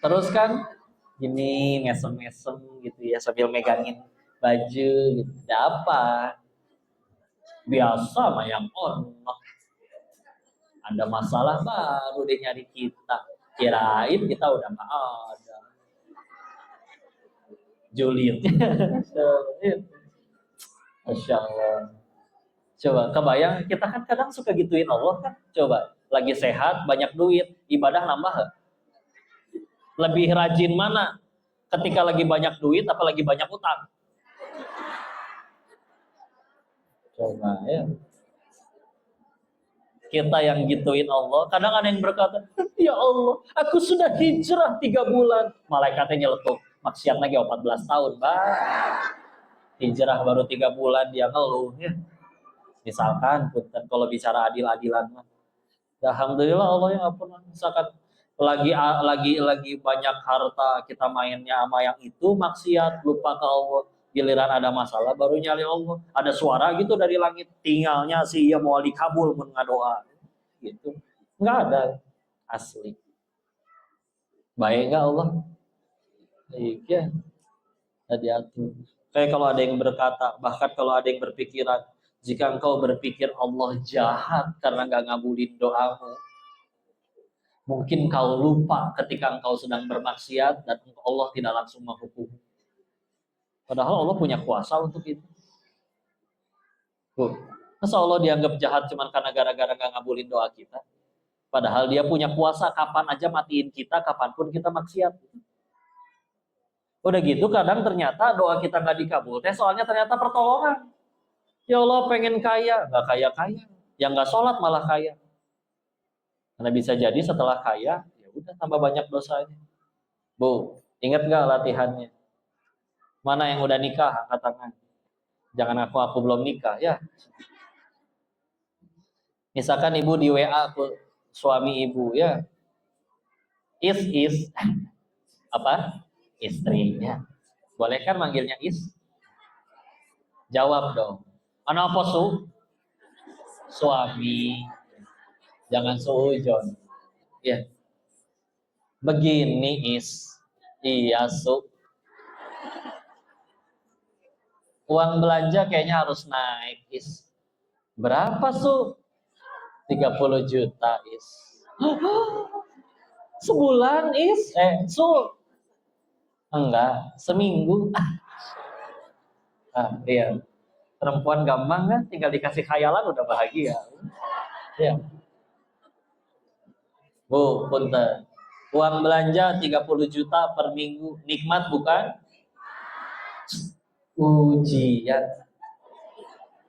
Terus kan gini mesem-mesem gitu ya sambil megangin baju gitu. Ada apa? Biasa mah yang ono. Ada masalah baru dia nyari kita. Kirain kita udah nggak ada. Julid. Masya Allah. Coba kebayang kita kan kadang suka gituin Allah kan. Coba lagi sehat banyak duit ibadah nambah gak? Lebih rajin mana? Ketika lagi banyak duit apalagi banyak utang? Coba ya. Kita yang gituin Allah, kadang ada yang berkata, ya Allah, aku sudah hijrah 3 bulan. Malaikatnya nyeletuk, maksiat lagi 14 tahun, bah. Hijrah baru 3 bulan dia ngeluh ya. Misalkan, kalau bicara adil-adilan, alhamdulillah Allah yang pernah. Misalkan lagi banyak harta kita mainnya sama yang itu maksiat lupa ke Allah, giliran ada masalah baru nyali Allah, ada suara gitu dari langit tinggalnya sih ya mau dikabul mun ngadoa gitu, nggak ada asli. Baik nggak Allah? Baik ya, hati-hati. Kayak kalau ada yang berkata, bahkan kalau ada yang berpikiran, jika engkau berpikir Allah jahat karena nggak ngabulin doamu, mungkin kau lupa ketika engkau sedang bermaksiat dan Allah tidak langsung menghukum. Padahal Allah punya kuasa untuk itu. Masa Allah dianggap jahat cuma karena gara-gara gak ngabulin doa kita? Padahal dia punya kuasa kapan aja matiin kita, kapanpun kita maksiat. Udah gitu kadang ternyata doa kita gak dikabul. Soalnya ternyata pertolongan. Ya Allah pengen kaya, gak kaya-kaya. Yang gak sholat malah kaya. Karena bisa jadi setelah kaya, ya udah tambah banyak dosanya. Bu, ingat gak latihannya? Mana yang udah nikah, angkat tangan. Jangan aku belum nikah, ya. Misalkan ibu di WA aku suami ibu, ya. Is apa? Istrinya. Boleh kan manggilnya is? Jawab dong. Ano apa su? Suami. Jangan suujon. Ya. Begini is. Iya su. Uang belanja kayaknya harus naik is. Berapa su? 30 juta is. Sebulan is? Su? Enggak, seminggu. Iya. Perempuan gampang kan, tinggal dikasih khayalan udah bahagia. Ya. Bu, punten. Uang belanja 30 juta per minggu. Nikmat bukan? Ujian.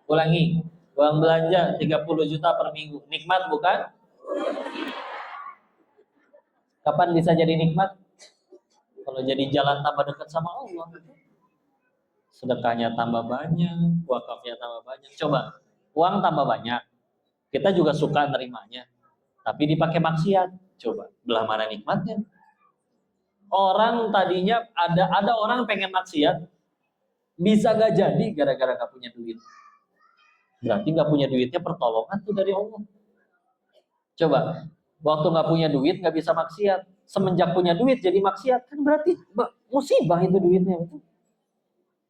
Ulangi. Uang belanja 30 juta per minggu. Nikmat bukan? Kapan bisa jadi nikmat? Kalau jadi jalan tambah dekat sama Allah. Sedekahnya tambah banyak, wakafnya tambah banyak. Coba, uang tambah banyak. Kita juga suka nerimanya. Tapi dipakai maksiat. Coba, belah mana nikmatnya? Orang tadinya ada orang pengen maksiat, bisa gak jadi gara-gara gak punya duit. Berarti gak punya duitnya pertolongan tuh dari Allah. Coba, waktu gak punya duit gak bisa maksiat. Semenjak punya duit jadi maksiat, kan berarti musibah itu duitnya. Betul?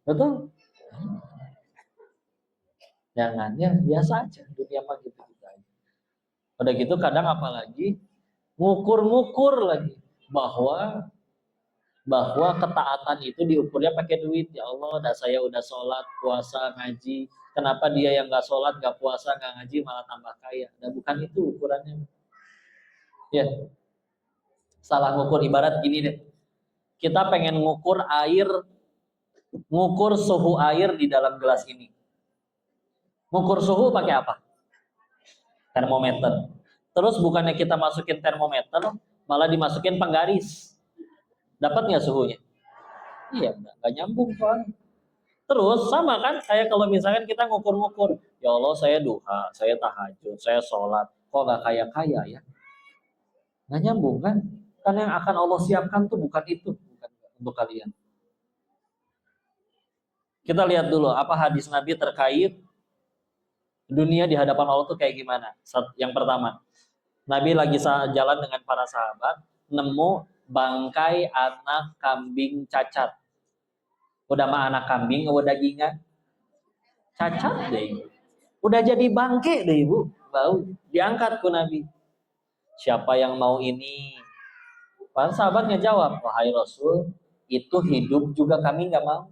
Betul? Jangan, ya biasa aja. Dunia mah gitu-gitu aja. Udah gitu kadang apalagi ngukur-ngukur lagi bahwa ketaatan itu diukurnya pakai duit. Ya Allah, saya udah sholat, puasa, ngaji. Kenapa dia yang nggak sholat, nggak puasa, nggak ngaji malah tambah kaya? Nah, bukan itu ukurannya. Ya, salah ngukur. Ibarat gini deh. Kita pengen ngukur air, ngukur suhu air di dalam gelas ini. Ngukur suhu pakai apa? Termometer. Terus bukannya kita masukin termometer, malah dimasukin penggaris. Dapat nggak suhunya? Iya, nggak nyambung soalnya. Terus sama kan, kayak kalau misalkan kita ngukur-ngukur, ya Allah saya duha, saya tahajud, saya sholat, kok nggak kaya-kaya ya? Nggak nyambung kan? Kan yang akan Allah siapkan tuh bukan itu, bukan untuk kalian. Kita lihat dulu apa hadis Nabi terkait dunia di hadapan Allah tuh kayak gimana. Yang pertama, Nabi lagi jalan dengan para sahabat, nemu bangkai anak kambing cacat. Udah mah anak kambing, udah dagingan cacat deh. Udah jadi bangke deh ibu, bau. Diangkat ku Nabi. Siapa yang mau ini? Para sahabat ngejawab, wahai Rasul, itu hidup juga kami nggak mau.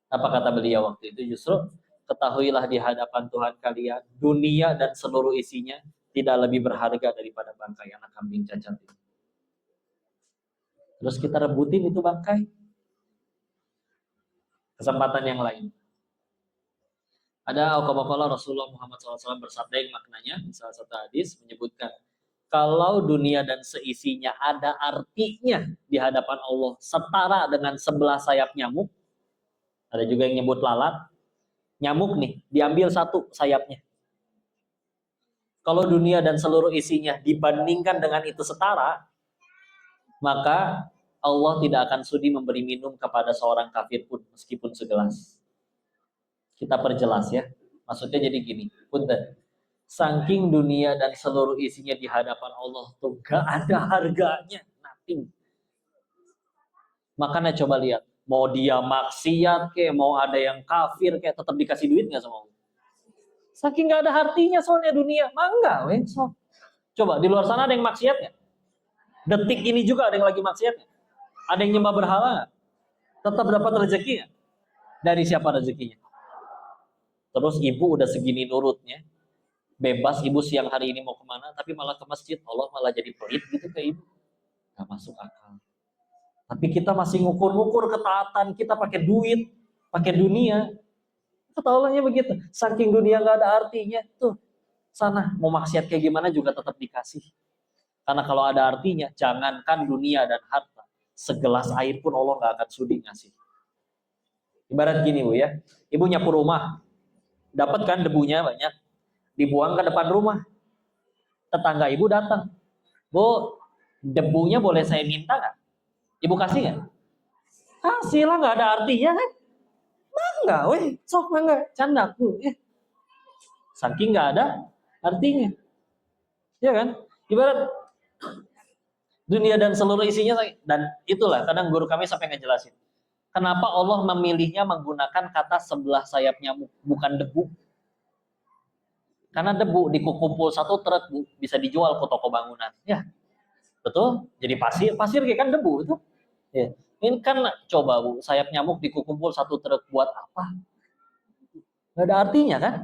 Apa kata beliau waktu itu? Justru ketahuilah di hadapan Tuhan kalian, dunia dan seluruh isinya tidak lebih berharga daripada bangkai anak kambing cacat itu. Terus kita rebutin itu bangkai. Kesempatan yang lain. Ada al-qamaqala Rasulullah Muhammad SAW bersabda yang maknanya, salah satu hadis menyebutkan, kalau dunia dan seisinya ada artinya di hadapan Allah setara dengan sebelah sayap nyamuk, ada juga yang nyebut lalat, nyamuk nih, diambil satu sayapnya. Kalau dunia dan seluruh isinya dibandingkan dengan itu setara, maka Allah tidak akan sudi memberi minum kepada seorang kafir pun meskipun segelas. Kita perjelas ya. Maksudnya jadi gini, punten. Saking dunia dan seluruh isinya di hadapan Allah tuh gak ada harganya, nothing. Makanya coba lihat, mau dia maksiat kayak, mau ada yang kafir kayak, tetap dikasih duit nggak sama Allah? Saking gak ada artinya soalnya dunia, mangga weh. So. Coba di luar sana ada yang maksiat nggak? Detik ini juga ada yang lagi maksiat nggak? Ada yang nyembah berhala nggak? Tetap dapat rezeki nggak? Dari siapa rezekinya? Terus ibu udah segini nurutnya, bebas ibu siang hari ini mau kemana, tapi malah ke masjid, Allah malah jadi pelit gitu ke ibu. Gak masuk akal. Tapi kita masih ngukur-ngukur ketaatan kita pakai duit, pakai dunia. Kata Allahnya begitu. Saking dunia gak ada artinya, tuh sana mau maksiat kayak gimana juga tetap dikasih. Karena kalau ada artinya, jangankan dunia dan harta, segelas air pun Allah gak akan sudi ngasih. Ibarat gini bu ya, ibu nyapu rumah, dapat kan debunya banyak, dibuang ke depan rumah. Tetangga ibu datang, bu, debunya boleh saya minta nggak? Ibu kasih nggak? Kasih lah, nggak ada artinya kan? Mangga, weh, sok mangga, candaku. Saking nggak ada artinya, ya kan? Ibarat dunia dan seluruh isinya, dan itulah kadang guru kami sampai ngejelasin. Kenapa Allah memilihnya menggunakan kata sebelah sayap nyamuk, bukan debu? Karena debu dikumpul satu truk bu, bisa dijual ke toko bangunan. Ya, betul. Jadi pasir kayak kan debu itu. Ya. Ini kan coba bu, sayap nyamuk dikumpul satu truk buat apa? Gak ada artinya kan?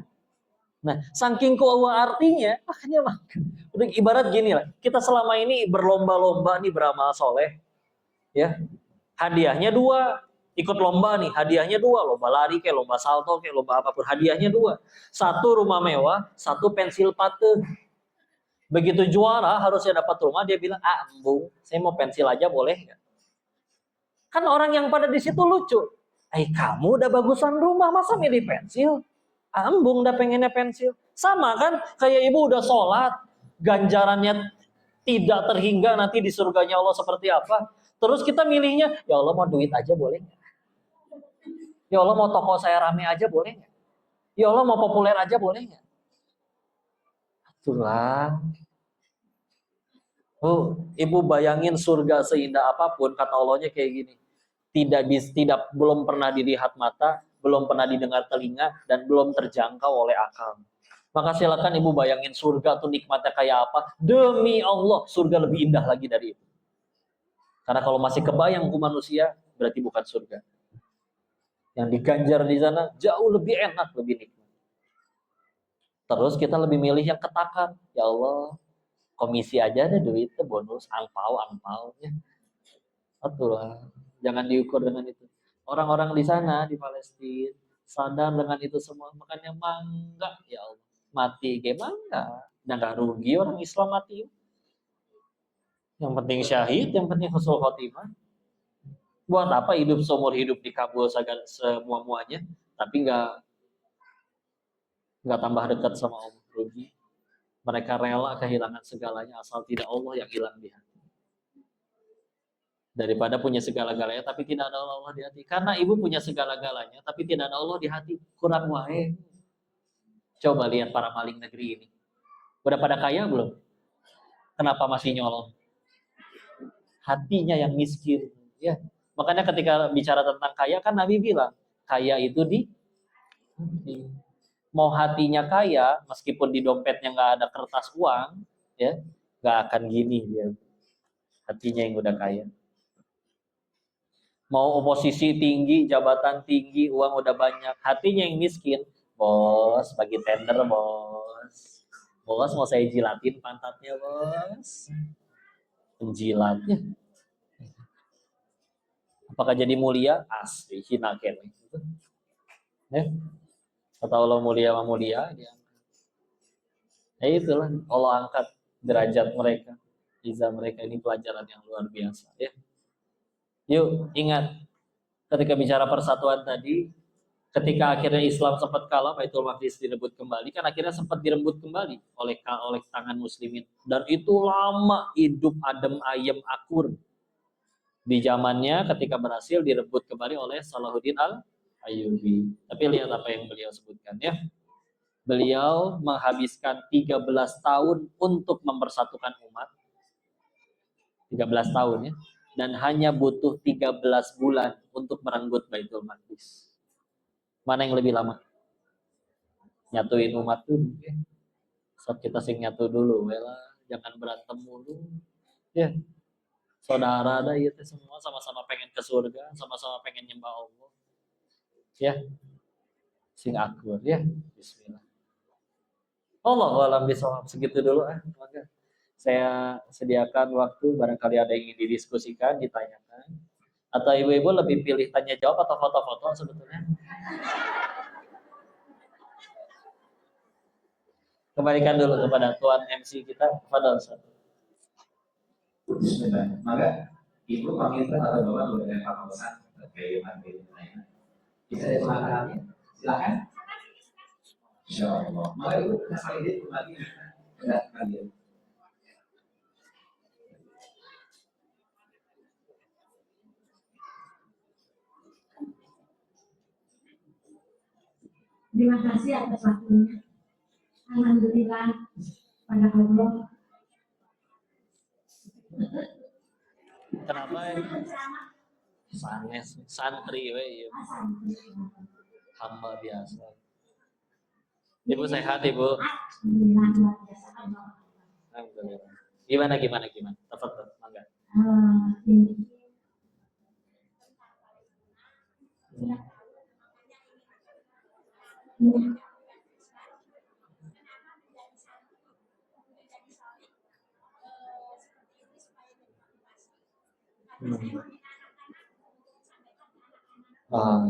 Nah, saking kuat artinya, makanya udah ibarat gini lah. Kita selama ini berlomba-lomba nih beramal soleh, ya. Hadiahnya 2. Ikut lomba nih, hadiahnya 2, lomba lari kayak lomba salto kayak lomba apapun, hadiahnya 2. 1 rumah mewah, 1 pensil pate. Begitu juara harusnya dapat rumah, dia bilang, embung, saya mau pensil aja boleh nggak? Kan orang yang pada di situ lucu. Kamu udah bagusan rumah, masa milih pensil? Embung udah pengennya pensil. Sama kan, kayak ibu udah sholat, ganjarannya tidak terhingga nanti di surganya Allah seperti apa. Terus kita milihnya, ya Allah mau duit aja boleh nggak? Ya Allah mau toko saya rame aja boleh nggak? Ya Allah mau populer aja boleh nggak? Itulah. Ibu bayangin surga seindah apapun, kata Allahnya kayak gini. Tidak belum pernah dilihat mata, belum pernah didengar telinga, dan belum terjangkau oleh akal. Maka silakan ibu bayangin surga tuh nikmatnya kayak apa. Demi Allah, surga lebih indah lagi dari itu. Karena kalau masih kebayang ke manusia, berarti bukan surga. Yang diganjar di sana jauh lebih enak, lebih nikmat. Terus kita lebih milih yang ketakan. Ya Allah, komisi aja deh duitnya, bonus, angpau. Ya. Itulah. Jangan diukur dengan itu. Orang-orang di sana, di Palestina, sadar dengan itu semua. Makanya mangga, ya Allah. Mati kayak mangga. Dan gak rugi orang Islam mati. Yang penting syahid, yang penting husnul khotimah. Buat apa hidup seumur hidup di Kabul semua-muanya, tapi nggak tambah dekat sama Allah, rugi. Mereka rela kehilangan segalanya asal tidak Allah yang hilang di hati. Daripada punya segala-galanya tapi tidak ada Allah di hati. Karena ibu punya segala-galanya tapi tidak ada Allah di hati, kurang wae. Coba lihat para maling negeri ini. Udah pada kaya belum? Kenapa masih nyolong? hatinya yang miskin. Ya, makanya ketika bicara tentang kaya kan Nabi bilang kaya itu di mau hatinya kaya, meskipun di dompetnya nggak ada kertas uang, ya nggak akan gini dia. Hatinya yang udah kaya. Mau posisi tinggi, jabatan tinggi, uang udah banyak, hatinya yang miskin. Bos, bagi tender bos. Bos mau saya jilatin pantatnya bos. Penjilatnya. Apakah jadi mulia? Asli, hina kene. Ya. Kata Allah mulia sama mulia, dia. Ya itulah, Allah angkat derajat mereka. Iza mereka ini pelajaran yang luar biasa. Ya. Yuk, ingat. Ketika bicara persatuan tadi, ketika akhirnya Islam sempat kalah, Baitul Maqdis direbut kembali, kan akhirnya sempat direbut kembali oleh tangan muslimin. Dan itu lama hidup adem ayem akur. Di zamannya ketika berhasil direbut kembali oleh Salahuddin Al-Ayyubi. Tapi lihat apa yang beliau sebutkan ya. Beliau menghabiskan 13 tahun untuk mempersatukan umat. 13 tahun ya. Dan hanya butuh 13 bulan untuk merenggut Baitul Maqdis. Mana yang lebih lama? Nyatuin umat dulu ya. So, kita sing nyatu dulu lah, jangan berantem mulu. Ya. Saudara ada ya semua sama-sama pengen ke surga, sama-sama pengen nyembah Allah. Ya. Sing akur ya. Bismillah. Allahu a'lam bishawab. Segitu dulu Maka saya sediakan waktu barangkali ada yang ingin didiskusikan, ditanyakan. Atau ibu-ibu lebih pilih tanya jawab atau foto-foto sebetulnya? Kembalikan dulu kepada Tuan MC kita, Fadal Ustaz. Bismillah. Maka ibu panggilkan atau bapak boleh Pak Ustaz terkait materi-materi. Bisa dipersilakan? Silakan. Insyaallah. Maka ibu asal ide kembali. Enggak panggil. Terima kasih atas waktunya. Alhamdulillah pada Allah. Kenapa ya? Sanes, santri we ya. Hamba biasa. Ibu sehat Ibu? Alhamdulillah luar biasa Allah. Alhamdulillah. Gimana? Tafadhol, mangga.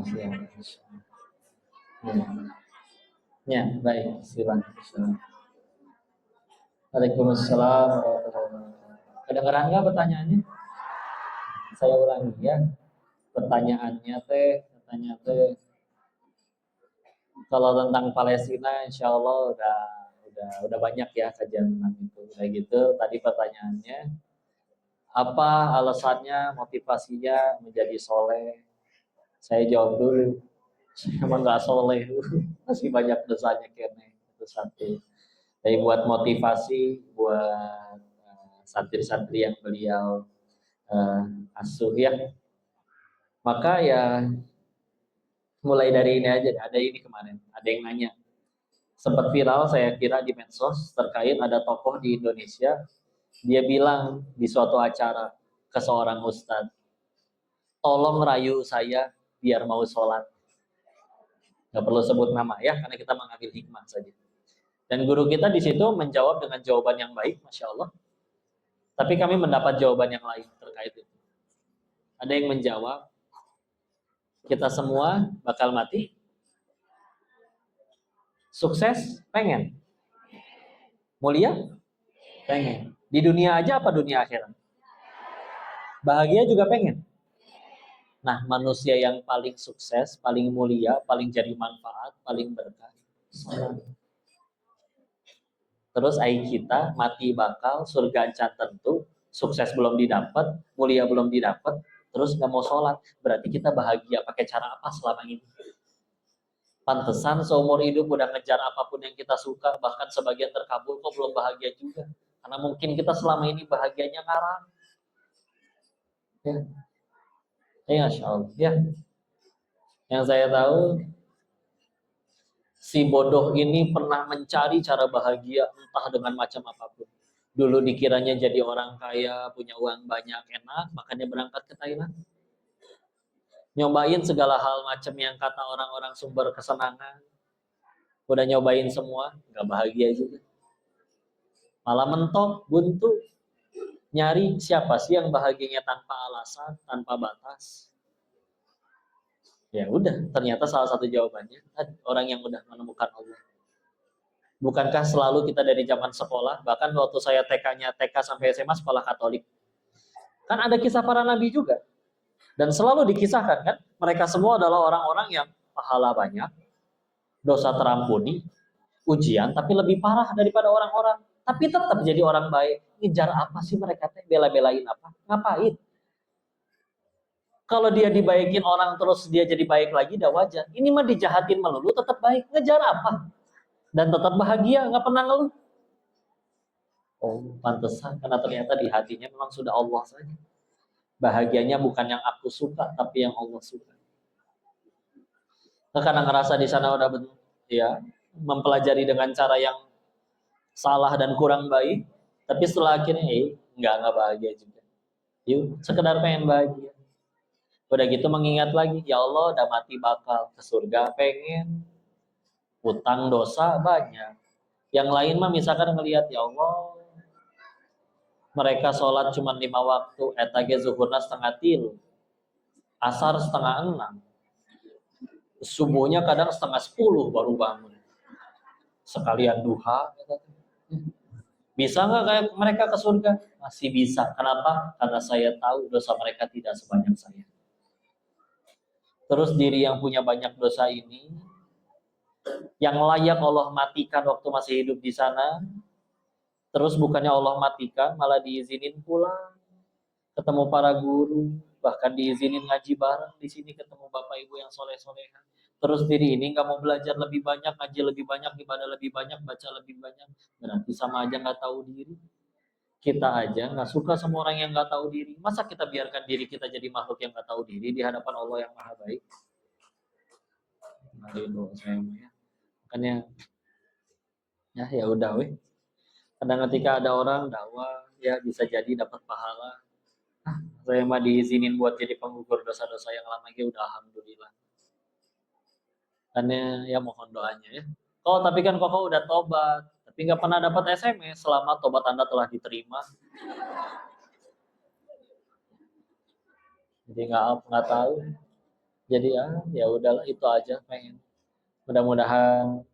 Siap. Ya, baik. Silakan. Waalaikumsalam warahmatullahi wabarakatuh. Kedengeran nggak pertanyaannya? Saya ulangi ya. Pertanyaannya kalau tentang Palestina, insya Allah udah banyak ya kajian tentang itu. Kayak gitu. Tadi pertanyaannya, apa alasannya, motivasinya menjadi soleh? Saya jawab dulu. Saya emang nggak soleh, masih banyak dosanya kene. Itu satu. Tapi buat motivasi, buat santri-santri yang beliau asuh ya. Maka ya mulai dari ini aja. Ada ini kemarin, ada yang nanya. Sempat viral saya kira di medsos terkait ada tokoh di Indonesia. Dia bilang di suatu acara ke seorang ustadz, tolong rayu saya biar mau sholat. Nggak perlu sebut nama ya, karena kita mengambil hikmah saja. Dan guru kita di situ menjawab dengan jawaban yang baik, Masya Allah. Tapi kami mendapat jawaban yang lain terkait itu. Ada yang menjawab, kita semua bakal mati. Sukses? Pengen. Mulia? Pengen. Di dunia aja apa dunia akhirat? Bahagia juga pengen. Nah, manusia yang paling sukses, paling mulia, paling jadi manfaat, paling berkah. Terus kita mati bakal, surga encan tentu, sukses belum didapat, mulia belum didapat, terus nggak mau sholat. Berarti kita bahagia pakai cara apa selama ini? Pantesan seumur hidup udah ngejar apapun yang kita suka, bahkan sebagian terkabul kok belum bahagia juga. Karena mungkin kita selama ini bahagianya ngarang. Ya, ya Masya Allah. Ya, yang saya tahu si bodoh ini pernah mencari cara bahagia entah dengan macam apapun. Dulu dikiranya jadi orang kaya, punya uang banyak, enak, makanya berangkat ke Thailand. Nyobain segala hal macam yang kata orang-orang sumber kesenangan. Udah nyobain semua, nggak bahagia juga. Malah mentok, buntu. Nyari siapa sih yang bahagianya tanpa alasan, tanpa batas. Ya udah, ternyata salah satu jawabannya orang yang udah menemukan Allah. Bukankah selalu kita dari zaman sekolah, bahkan waktu saya TK-nya TK sampai SMA sekolah Katolik. Kan ada kisah para nabi juga. Dan selalu dikisahkan kan, mereka semua adalah orang-orang yang pahala banyak, dosa terampuni, ujian tapi lebih parah daripada orang-orang. Tapi tetap jadi orang baik. Ngejar apa sih mereka teh? Bela-belain apa? Ngapain? Kalau dia dibaikin orang terus dia jadi baik lagi, dah wajar. Ini mah dijahatin melulu tetap baik. Ngejar apa? Dan tetap bahagia, nggak pernah ngeluh. Oh, pantesan. Karena ternyata di hatinya memang sudah Allah saja. Bahagianya bukan yang aku suka, tapi yang Allah suka. Nah, karena ngerasa di sana udah ya mempelajari dengan cara yang salah dan kurang baik, tapi setelah akhirnya nggak bahagia juga. Yuk, sekedar pengen bahagia. Udah gitu mengingat lagi, ya Allah udah mati bakal ke surga pengen, utang dosa banyak. Yang lain mah misalkan ngelihat ya Allah, mereka sholat cuma 5 waktu, etage zuhurna setengah tilu, asar setengah 6, subuhnya kadang setengah 10 baru bangun. Sekalian duha. Bisa nggak kayak mereka ke surga? Masih bisa. Kenapa? Karena saya tahu dosa mereka tidak sebanyak saya. Terus diri yang punya banyak dosa ini, yang layak Allah matikan waktu masih hidup di sana, terus bukannya Allah matikan, malah diizinin pulang, ketemu para guru, bahkan diizinin ngaji bareng di sini, ketemu bapak ibu yang soleh-solehan. Terus diri ini nggak mau belajar lebih banyak, ngaji lebih banyak, ibadah lebih banyak, baca lebih banyak, berarti sama aja nggak tahu diri. Kita aja nggak suka sama orang yang nggak tahu diri. Masa kita biarkan diri kita jadi makhluk yang nggak tahu diri di hadapan Allah yang maha baik? Nah, itu saya ya. Makanya ya udah weh. Kadang ketika ada orang dakwah ya bisa jadi dapat pahala. Saya mah diizinin buat jadi penggugur dosa-dosa yang lama ya udah alhamdulillah. Karena ya mohon doanya ya. Oh tapi kan kok udah tobat, tapi nggak pernah dapat SMS selama tobat Anda telah diterima. Jadi nggak tahu. Jadi ya udahlah itu aja pengen. Mudah-mudahan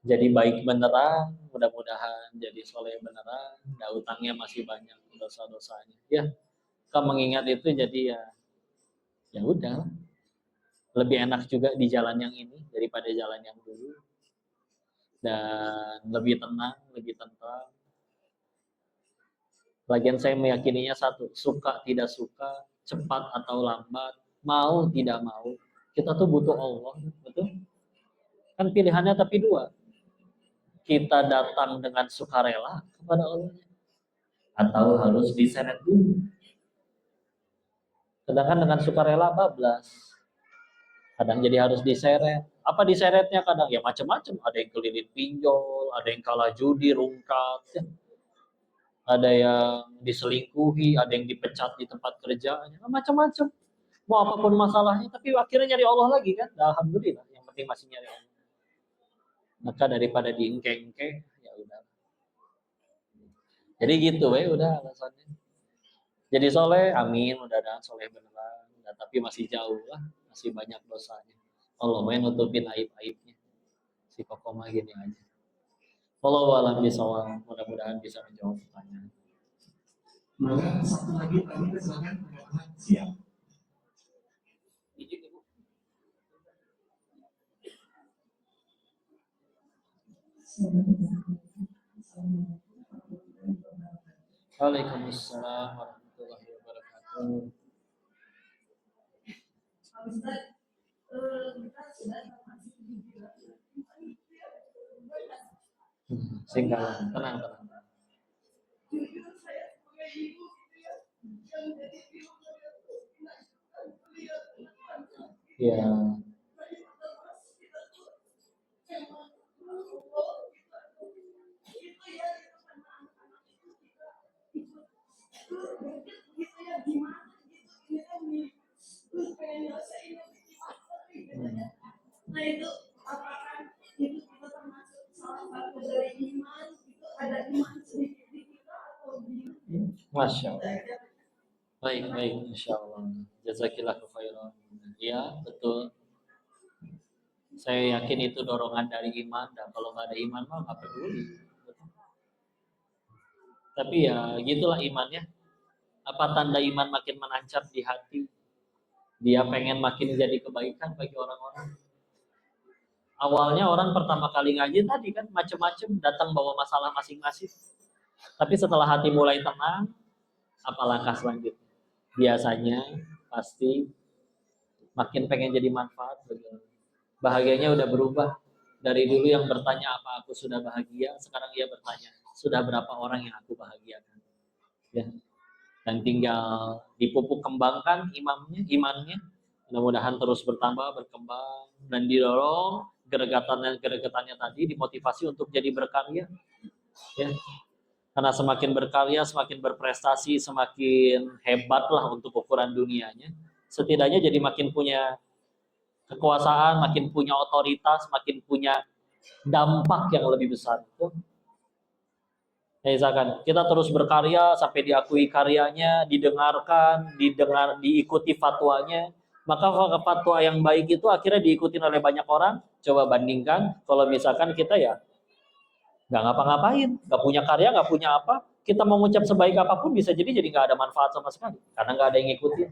jadi baik beneran, mudah-mudahan jadi soleh beneran. Nah, utangnya masih banyak dosa-dosanya. Ya, kalau mengingat itu jadi ya udah lebih enak juga di jalan yang ini daripada jalan yang dulu dan lebih tenang, lebih tentram. Lagian saya meyakininya satu, suka tidak suka, cepat atau lambat, mau tidak mau, kita tuh butuh Allah, betul? Kan pilihannya tapi dua. Kita datang dengan sukarela kepada Allah atau harus diseret dulu. Sedangkan dengan sukarela bablas. Kadang jadi harus diseret. Apa diseretnya kadang? Ya macam-macam. Ada yang kelilit pinjol, ada yang kalah judi, rungkat, ya. Ada yang diselingkuhi, ada yang dipecat di tempat kerjanya, macam-macam. Mau apapun masalahnya, tapi akhirnya nyari Allah lagi kan? Alhamdulillah, yang penting masih nyari Allah. Maka daripada diengke-engke, ya udah. Jadi gitu, udah alasannya. Jadi soleh, amin, mudah-mudahan soleh beneran. Nah, tapi masih jauh lah, masih banyak dosanya. Allah mau nutupin aib-aibnya. Si Kokoma gini aja. Wallahu a'lam bishawab. Mudah-mudahan bisa menjawab pertanyaan. Maka satu lagi tadi silakan siap. Izin Ibu. Waalaikumsalam warahmatullahi wabarakatuh. Singkat, tenang, tenang. Ya, Nah itu apakah itu kita termasuk salah satu dari iman itu ada iman sedikit di kita atau gimana? Masya Allah. Baik, baik, Insya Allah. Jazakillah khairan. Ya, betul. Saya yakin itu dorongan dari iman. Dan kalau nggak ada iman mah nggak peduli. Tapi ya gitulah imannya. Apa tanda iman makin menancap di hati? Dia pengen makin jadi kebaikan bagi orang-orang. Awalnya orang pertama kali ngaji tadi kan macem-macem datang bawa masalah masing-masing. Tapi setelah hati mulai tenang, apa langkah selanjutnya? Biasanya pasti makin pengen jadi manfaat bagi orang. Bahagianya udah berubah. Dari dulu yang bertanya apa aku sudah bahagia, sekarang ia bertanya sudah berapa orang yang aku bahagiakan. Ya. Dan tinggal dipupuk kembangkan imannya. Mudah-mudahan terus bertambah, berkembang dan didorong geregatannya tadi dimotivasi untuk jadi berkarya. Ya. Karena semakin berkarya, semakin berprestasi, semakin hebatlah untuk ukuran dunianya. Setidaknya jadi makin punya kekuasaan, makin punya otoritas, makin punya dampak yang lebih besar. Ya, misalkan kita terus berkarya sampai diakui karyanya, diikuti fatwanya, maka fatwa yang baik itu akhirnya diikuti oleh banyak orang. Coba bandingkan kalau misalkan kita ya nggak ngapa-ngapain, nggak punya karya, nggak punya apa, kita mau ngucap sebaik apapun bisa jadi nggak ada manfaat sama sekali karena nggak ada yang ngikutin.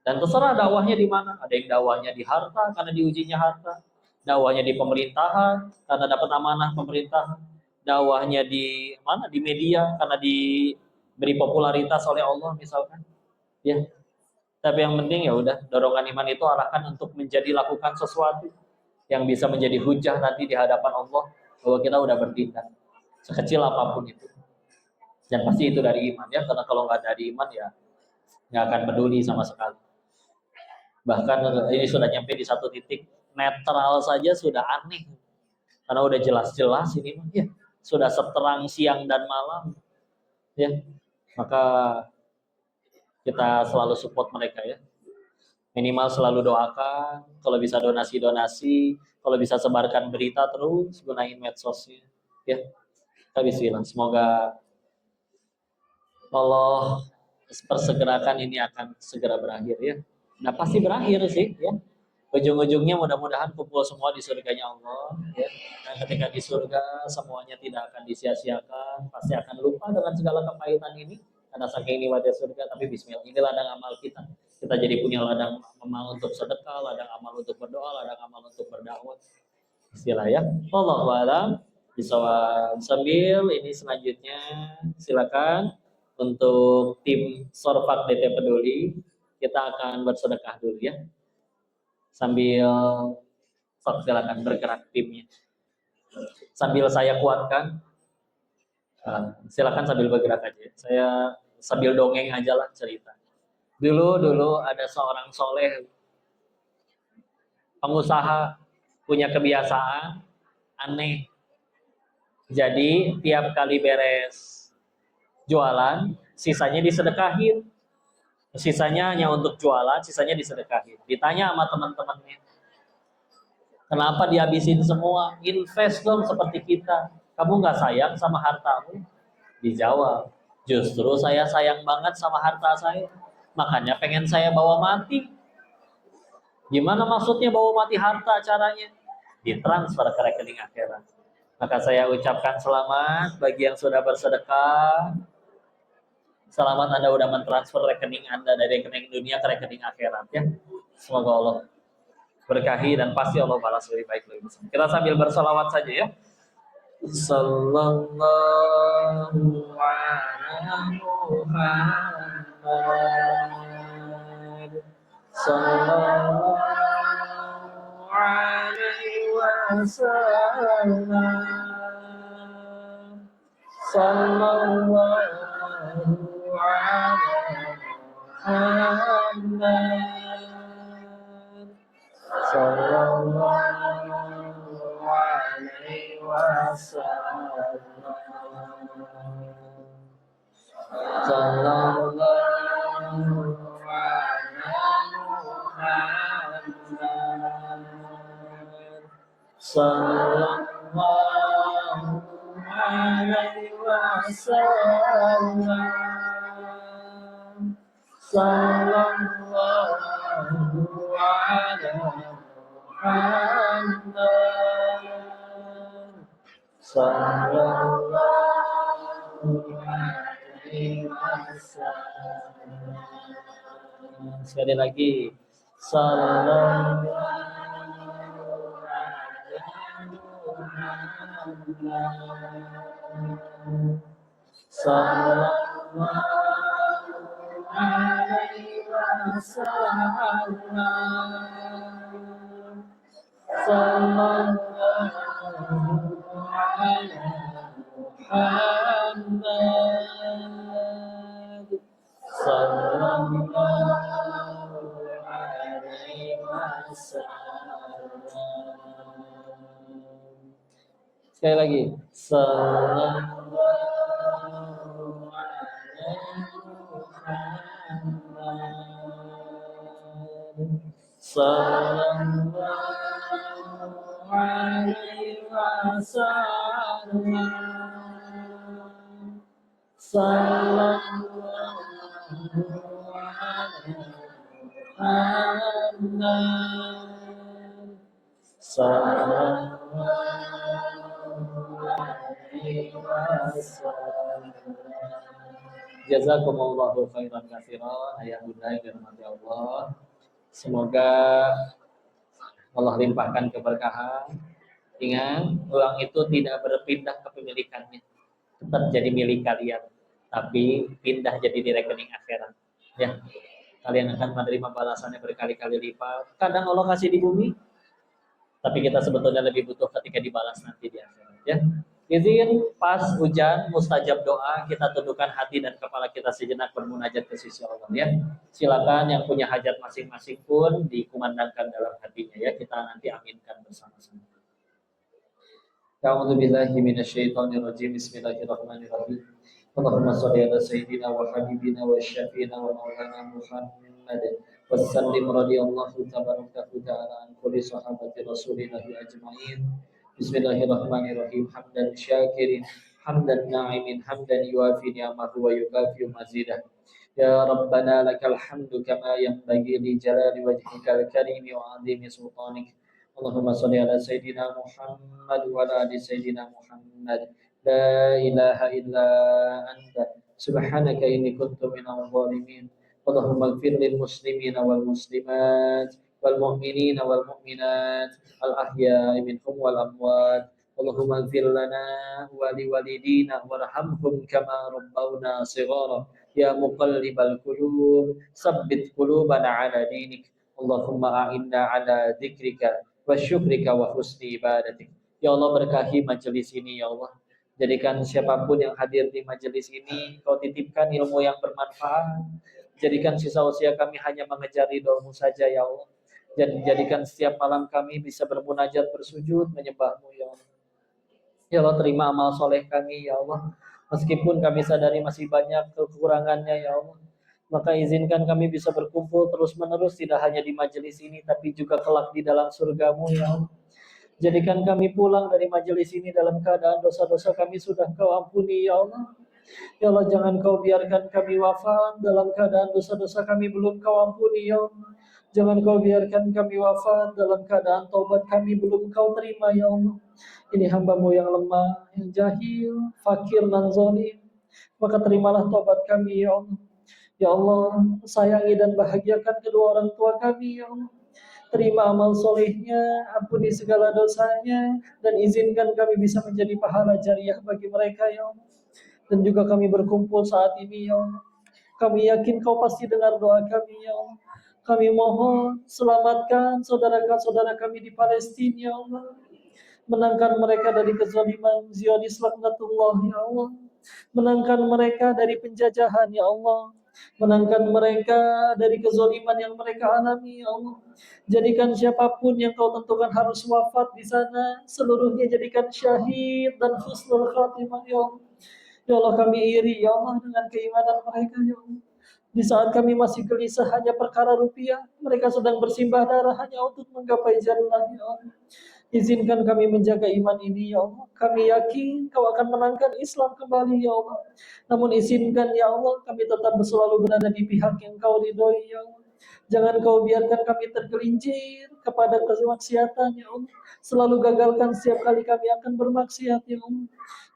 Dan terserah dakwahnya di mana. Ada yang dakwahnya di harta karena diujinya harta. Dakwahnya di pemerintahan karena dapat amanah pemerintahan. Dakwahnya di mana? Di media karena diberi popularitas oleh Allah misalkan. Ya. Tapi yang penting ya udah dorongan iman itu arahkan untuk menjadi lakukan sesuatu yang bisa menjadi hujah nanti di hadapan Allah bahwa kita udah bertindak sekecil apapun itu. Dan pasti itu dari iman ya, karena kalau nggak dari iman ya nggak akan peduli sama sekali. Bahkan ini sudah nyampe di satu titik netral saja sudah aneh karena udah jelas-jelas ini ya sudah seterang siang dan malam ya, maka kita selalu support mereka ya, minimal selalu doakan, kalau bisa donasi-donasi, kalau bisa sebarkan berita terus, gunain medsosnya ya. Kita bismillah, semoga Allah persegerakan ini akan segera berakhir ya. Nah pasti berakhir sih ya. Ujung-ujungnya mudah-mudahan kumpul semua di surganya Allah ya. Dan ketika di surga semuanya tidak akan disia-siakan, pasti akan lupa dengan segala kepahitan ini karena saking nikmatnya surga. Tapi bismillah, ini ladang amal kita. Kita jadi punya ladang amal untuk sedekah, ladang amal untuk berdoa, ladang amal untuk berdakwah. Istilah ya. Wallahu a'lam bishawab. Sambil ini selanjutnya silakan untuk tim Sorfat DT Peduli kita akan bersedekah dulu ya. Sambil silakan bergerak timnya. Sambil saya kuatkan, silakan sambil bergerak aja. Saya sambil dongeng aja lah cerita. Dulu ada seorang soleh pengusaha punya kebiasaan aneh. Jadi tiap kali beres jualan, sisanya disedekahin. Sisanya hanya untuk jualan, sisanya disedekahin. Ditanya sama teman-temannya, kenapa dihabisin semua? Invest dong seperti kita. Kamu nggak sayang sama hartamu? Dijawab, justru saya sayang banget sama harta saya. Makanya pengen saya bawa mati. Gimana maksudnya bawa mati harta caranya? Ditransfer ke rekening akhirat. Maka saya ucapkan selamat bagi yang sudah bersedekah. Selamat Anda sudah mentransfer rekening Anda dari rekening dunia ke rekening akhirat ya. Semoga Allah berkahi dan pasti Allah balas lebih baik lebih besar. Kita sambil bersalawat saja ya. Sallallahu ala Muhammad. Sallallahu alaihi wasallam. Sallallahu ala Muhammad. sallallahu alaihi wasallam, sallallahu ala Muhammad, sallallahu alaihi wasallam. Sekali lagi, sallallahu sallallahu alaihi wasallam, sallallahu ala Muhammad, sallallahu alaihi wasallam. Sekali lagi, sallallahu sallallahu alaihi wasallam, sallallahu Muhammad, sallallahu alaihi wasallam. Jazakumullahu khairan katsiran, ayah bunda yang dirahmati Allah. Semoga Allah limpahkan keberkahan. Ingat, uang itu tidak berpindah kepemilikannya, tetap jadi milik kalian, tapi pindah jadi di rekening akhirat. Ya, kalian akan menerima balasannya berkali-kali lipat. Kadang Allah kasih di bumi, tapi kita sebetulnya lebih butuh ketika dibalas nanti di akhirat. Ya, izin pas hujan mustajab doa, kita tundukkan hati dan kepala kita sejenak bermunajat ke sisi Allah. Ya, silakan yang punya hajat masing-masing pun dikumandangkan dalam hatinya. Ya, kita nanti aminkan bersama-sama. A'udzu billahi minasyaitonir rajim. Bismillahirrahmanirrahim. Allahumma shalli ala sayyidina wa habibina wa syafiina wa maulana Muhammad wa sallim radhiyallahu tabaraka ta'ala an kulli sahabati Rasulillah ajma'in. Bismillahirrahmanirrahim. Hamdan syakirin, hamdan na'imin, hamdan yuafi ni'amahu wa yukafi mazidah. Ya Rabbana lakal hamdu kama yanbaghi li jalali wajhikal karim wa 'azimi sultanik. Allahumma shalli ala sayyidina Muhammad wa ala ali sayyidina Muhammad. La ilaha illa anta subhanaka inni kuntu minadh dhalimin. Allahumma ighfir lil muslimina wal muslimat wal mu'minina wal mu'minat al ahya'i minhum wal amwat. Allahumma ighfir lana wa li walidina warhamhum kama rabbawna shighara. Ya muqallibal qulub tsabbit qulubana ala dinik. Allahumma a'inna ala dzikrika wa syukrika wa husni ibadatik. Ya Allah, berkahi majelis ini ya Allah. Jadikan siapapun yang hadir di majelis ini, Kau titipkan ilmu yang bermanfaat. Jadikan sisa usia kami hanya mengejar ridho-Mu saja ya Allah. Jadikan setiap malam kami bisa bermunajat, bersujud, menyembah-Mu ya Allah. Ya Allah, terima amal soleh kami ya Allah. Meskipun kami sadari masih banyak kekurangannya ya Allah, maka izinkan kami bisa berkumpul terus-menerus tidak hanya di majelis ini, tapi juga kelak di dalam surga-Mu ya Allah. Jadikan kami pulang dari majelis ini dalam keadaan dosa-dosa kami sudah Kau ampuni ya Allah. Ya Allah, jangan Kau biarkan kami wafat dalam keadaan dosa-dosa kami belum Kau ampuni ya Allah. Jangan Kau biarkan kami wafat dalam keadaan taubat kami belum Kau terima ya Allah. Ini hamba-Mu yang lemah, yang jahil, fakir dan zalim. Maka terimalah taubat kami ya Allah. Ya Allah, sayangi dan bahagiakan kedua orang tua kami ya Allah. Terima amal solehnya, ampuni segala dosanya, dan izinkan kami bisa menjadi pahala jariah bagi mereka ya Allah. Dan juga kami berkumpul saat ini ya Allah. Kami yakin Kau pasti dengar doa kami ya Allah. Kami mohon selamatkan saudara-saudara kami di Palestina ya Allah. Menangkan mereka dari kezaliman Zionis laknatullah ya Allah. Menangkan mereka dari penjajahan ya Allah. Menangkan mereka dari kezaliman yang mereka alami ya Allah. Jadikan siapapun yang Kau tentukan harus wafat di sana, seluruhnya jadikan syahid dan husnul khatimah ya Allah. Ya Allah, kami iri ya Allah dengan keimanan mereka ya Allah. Di saat kami masih gelisah hanya perkara rupiah, mereka sedang bersimbah darah hanya untuk menggapai jannah ya Allah. Izinkan kami menjaga iman ini ya Allah. Kami yakin Kau akan menangkan Islam kembali ya Allah. Namun izinkan ya Allah kami tetap selalu berada di pihak yang Kau ridhoi ya Allah. Jangan Kau biarkan kami tergelincir kepada kemaksiatan ya Allah. Selalu gagalkan setiap kali kami akan bermaksiat ya Allah.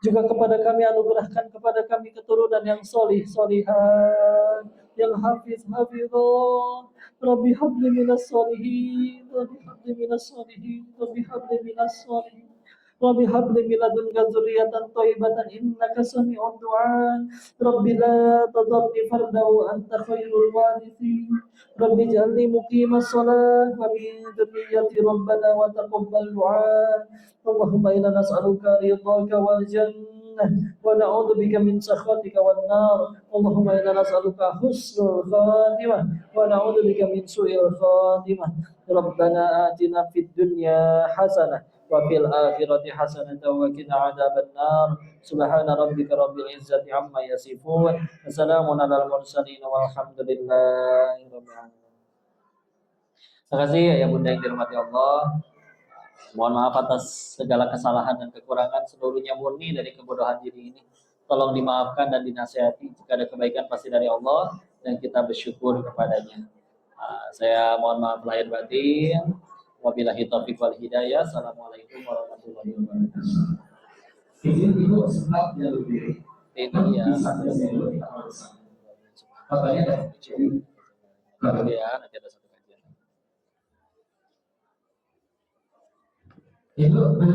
Juga kepada kami anugerahkan kepada kami keturunan yang solih solihan, yang hafiz hafizah. Rabbi habli minas solihin, Rabbi habli minas solihin, Rabbi habli minas solihin. Rabbi habli min ladunka dzurriyyatan thayyibatan innaka sami'ud du'a. Rabbi la tadharni fardan wa anta khairul warithin. Rabbi ij'alni muqimas shalah wa min dhurriyyati rabbana wa taqabbal du'a. Allahumma inna nas'aluka ridhaka wal jannah wa na'udzu bika min sakhatika wan nar. Allahumma inna nas'aluka husnul khatimah wa na'udzu bika min su'il khatimah. Rabbana atina fid dunya hasanah wa fil akhirati hasanah wa qina adzaban nar. Subhana rabbika rabbil izzati amma yasifun. Wassalamun alal mursalin walhamdulillahi rabbil alamin. Terima kasih ya Bunda yang dirahmati Allah. Mohon maaf atas segala kesalahan dan kekurangan, seluruhnya murni dari kebodohan diri ini. Tolong dimaafkan dan dinasihati. Jika ada kebaikan pasti dari Allah dan kita bersyukur kepadanya. Saya mohon maaf lahir batin. Wabillahi taufiq wal hidayah. Assalamualaikum warahmatullahi wabarakatuh. Izin ibu sempat jalur diri. Itu ya. Katanya ada. Kemudian nanti ada satu kajian. Ibu